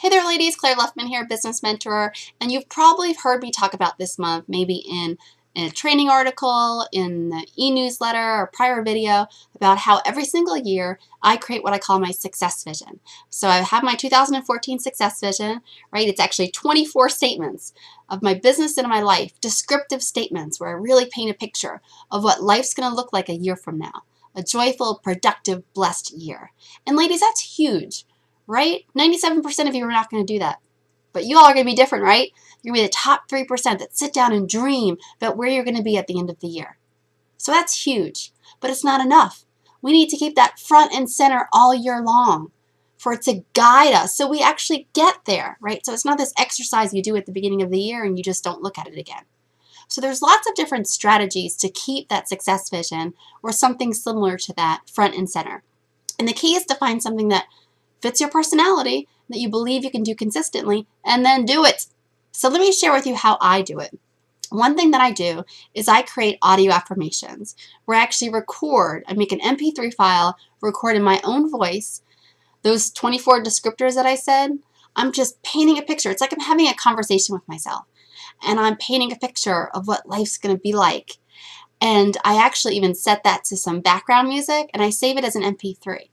Hey there ladies, Claire Luffman here, business mentor, and you've probably heard me talk about this month, maybe in a training article, in the e-newsletter, or prior video, about how every single year I create what I call my success vision. So I have my 2014 success vision, right? It's actually 24 statements of my business and my life, descriptive statements where I really paint a picture of what life's going to look like a year from now. A joyful, productive, blessed year. And ladies, that's huge. Right? 97% of you are not going to do that. But you all are going to be different, right? You're going to be the top 3% that sit down and dream about where you're going to be at the end of the year. So that's huge. But it's not enough. We need to keep that front and center all year long for it to guide us so we actually get there, right? So it's not this exercise you do at the beginning of the year and you just don't look at it again. So there's lots of different strategies to keep that success vision or something similar to that front and center. And the key is to find something that fits your personality, that you believe you can do consistently, and then do it. So let me share with you how I do it. One thing that I do is I create audio affirmations where I actually record. I make an MP3 file, record in my own voice. Those 24 descriptors that I said, I'm just painting a picture. It's like I'm having a conversation with myself. And I'm painting a picture of what life's going to be like. And I actually even set that to some background music, and I save it as an MP3.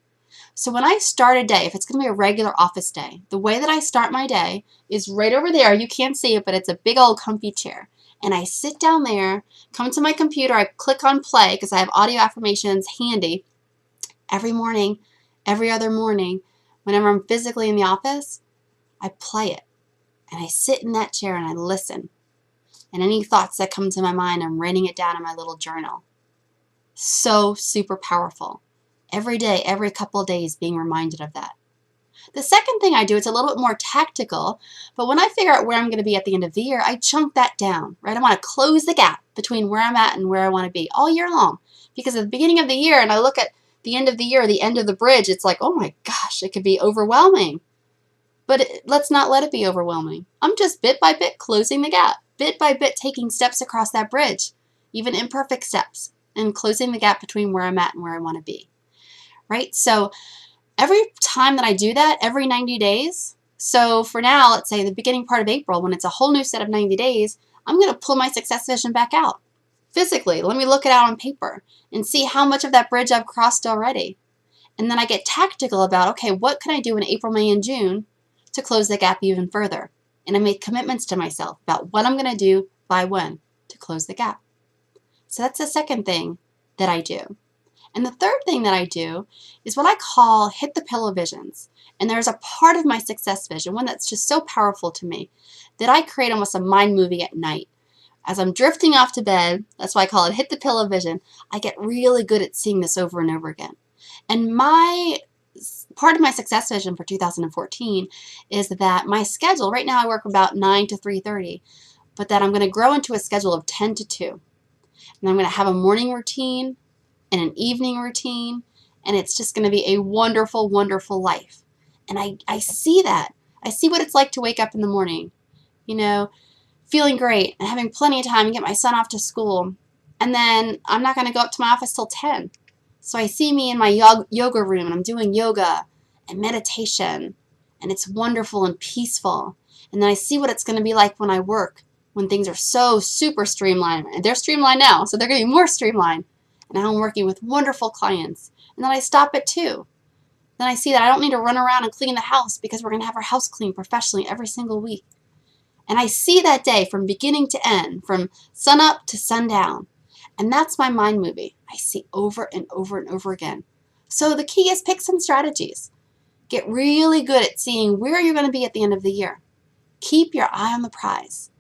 So when I start a day, if it's going to be a regular office day, the way that I start my day is right over there. You can't see it, but it's a big old comfy chair. And I sit down there, come to my computer, I click on play because I have audio affirmations handy. Every morning, every other morning, whenever I'm physically in the office, I play it. And I sit in that chair and I listen. And any thoughts that come to my mind, I'm writing it down in my little journal. So super powerful. Every day, every couple of days, being reminded of that. The second thing I do, it's a little bit more tactical, but when I figure out where I'm going to be at the end of the year, I chunk that down, right? I want to close the gap between where I'm at and where I want to be all year long. Because at the beginning of the year, and I look at the end of the year, the end of the bridge, it's like, oh my gosh, it could be overwhelming. But let's not let it be overwhelming. I'm just bit by bit closing the gap, bit by bit taking steps across that bridge, even imperfect steps, and closing the gap between where I'm at and where I want to be. Right? So every time that I do that, every 90 days, so for now, let's say the beginning part of April, when it's a whole new set of 90 days, I'm going to pull my success vision back out. Physically, let me look it out on paper and see how much of that bridge I've crossed already. And then I get tactical about, okay, what can I do in April, May, and June to close the gap even further? And I make commitments to myself about what I'm going to do by when to close the gap. So that's the second thing that I do. And the third thing that I do is what I call hit the pillow visions. And there's a part of my success vision, one that's just so powerful to me, that I create almost a mind movie at night. As I'm drifting off to bed, that's why I call it hit the pillow vision, I get really good at seeing this over and over again. And part of my success vision for 2014 is that my schedule, right now I work about 9 to 3:30, but that I'm going to grow into a schedule of 10 to 2. And I'm going to have a morning routine and an evening routine, and it's just going to be a wonderful, wonderful life. And I see that. I see what it's like to wake up in the morning, you know, feeling great and having plenty of time to get my son off to school. And then I'm not going to go up to my office till 10. So I see me in my yoga room, and I'm doing yoga and meditation, and it's wonderful and peaceful. And then I see what it's going to be like when I work, when things are so super streamlined. And they're streamlined now, so they're going to be more streamlined. And now I'm working with wonderful clients. And then I stop at 2. Then I see that I don't need to run around and clean the house because we're going to have our house cleaned professionally every single week. And I see that day from beginning to end, from sun up to sundown. And that's my mind movie. I see over and over and over again. So the key is pick some strategies. Get really good at seeing where you're going to be at the end of the year. Keep your eye on the prize.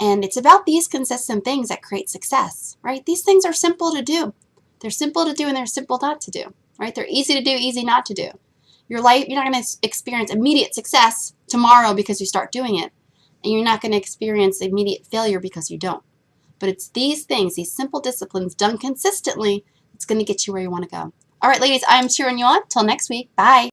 And it's about these consistent things that create success, right? These things are simple to do. They're simple to do and they're simple not to do, right? They're easy to do, easy not to do. Your life, you're not going to experience immediate success tomorrow because you start doing it. And you're not going to experience immediate failure because you don't. But it's these things, these simple disciplines done consistently, that's going to get you where you want to go. All right, ladies, I'm cheering you on. Till next week. Bye.